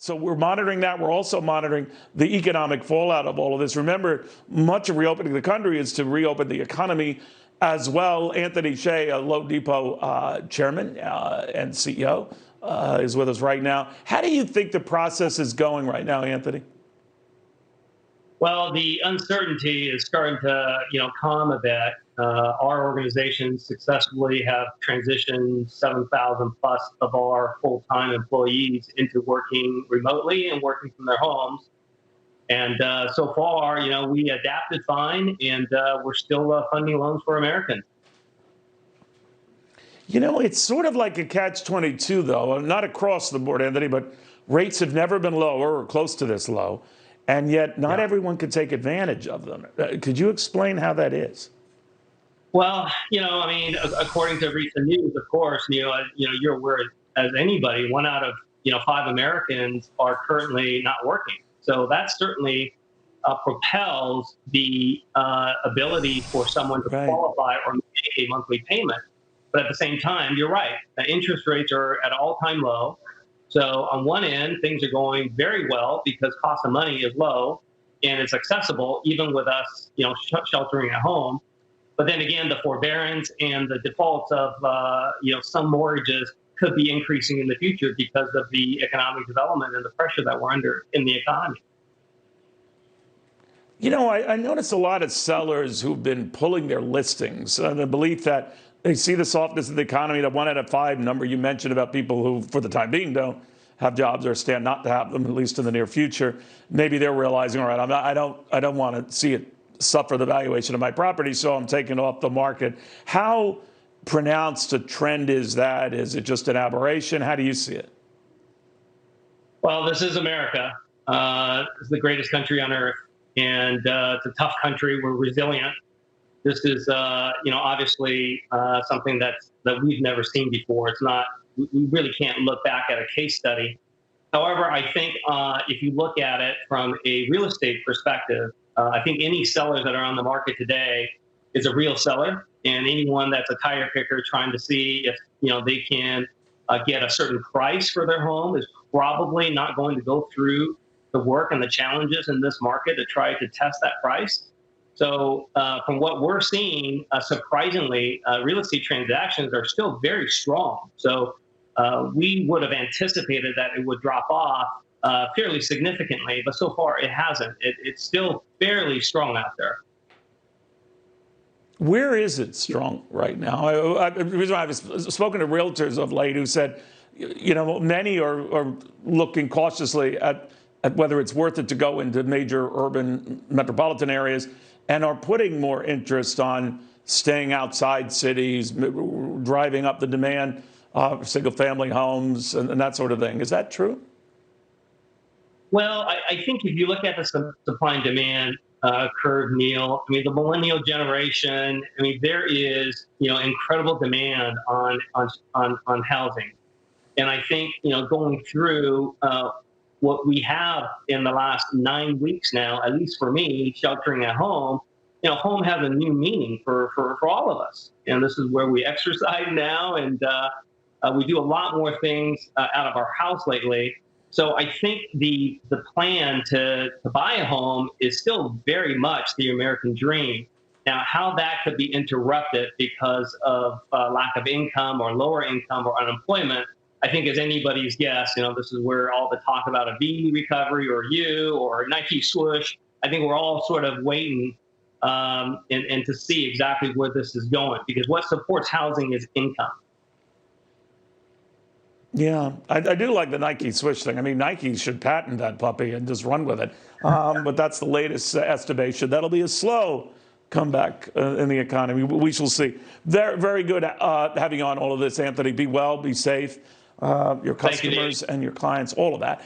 So we're monitoring that. We're also monitoring the economic fallout of all of this. Remember, much of reopening the country is to reopen the economy as well. Anthony Hsieh, Lowe Depot chairman and CEO, is with us right now. How do you think the process is going right now, Anthony? Well, the uncertainty is starting to, calm a bit. Our organization successfully have transitioned 7,000 plus of our full-time employees into working remotely and working from their homes. And so far, we adapted fine, and we're still funding loans for Americans. It's sort of like a catch-22, though, not across the board, Anthony, but rates have never been lower or close to this low. And yet not everyone could take advantage of them. Could you explain how that is? Well, according to recent news, of course, you're aware as anybody, 1 out of 5 Americans are currently not working. So that certainly propels the ability for someone to qualify or make a monthly payment. But at the same time, you're right. The interest rates are at all-time low. So on one end, things are going very well because cost of money is low and it's accessible, even with us, sheltering at home. But then again, the forbearance and the defaults of, some mortgages could be increasing in the future because of the economic development and the pressure that we're under in the economy. I noticed a lot of sellers who've been pulling their listings on the belief that they see the softness of the economy, the 1 out of 5 number you mentioned about people who, for the time being, don't have jobs or stand not to have them, at least in the near future. Maybe they're realizing, all right, I don't want to see it suffer the valuation of my property, so I'm taking it off the market. How pronounced a trend is that? Is it just an aberration? How do you see it? Well, this is America. It's the greatest country on earth, and it's a tough country. We're resilient. This is, obviously something that we've never seen before. It's not. We really can't look back at a case study. However, I think if you look at it from a real estate perspective, I think any sellers that are on the market today is a real seller, and anyone that's a tire kicker trying to see if they can get a certain price for their home is probably not going to go through the work and the challenges in this market to try to test that price. So from what we're seeing, surprisingly, real estate transactions are still very strong. So we would have anticipated that it would drop off fairly significantly, but so far it hasn't. It's still fairly strong out there. Where is it strong right now? The reason why I've spoken to realtors of late who said, many are looking cautiously at whether it's worth it to go into major urban metropolitan areas and are putting more interest on staying outside cities, driving up the demand for single-family homes and that sort of thing. Is that true? Well, I think if you look at the supply and demand curve, Neil, the millennial generation, there is, incredible demand on housing. And I think, going through what we have in the last 9 weeks now, at least for me, sheltering at home, home has a new meaning for all of us. And this is where we exercise now, and we do a lot more things out of our house lately. So I think the plan to buy a home is still very much the American dream. Now, how that could be interrupted because of lack of income or lower income or unemployment, I think is anybody's guess. This is where all the talk about a V recovery or U or Nike swoosh, I think we're all sort of waiting and to see exactly where this is going, because what supports housing is income. Yeah, I do like the Nike swoosh thing. Nike should patent that puppy and just run with it. But that's the latest estimation. That'll be a slow comeback in the economy. We shall see. Very good having you on all of this, Anthony. Be well, be safe. Your customers and your clients, all of that.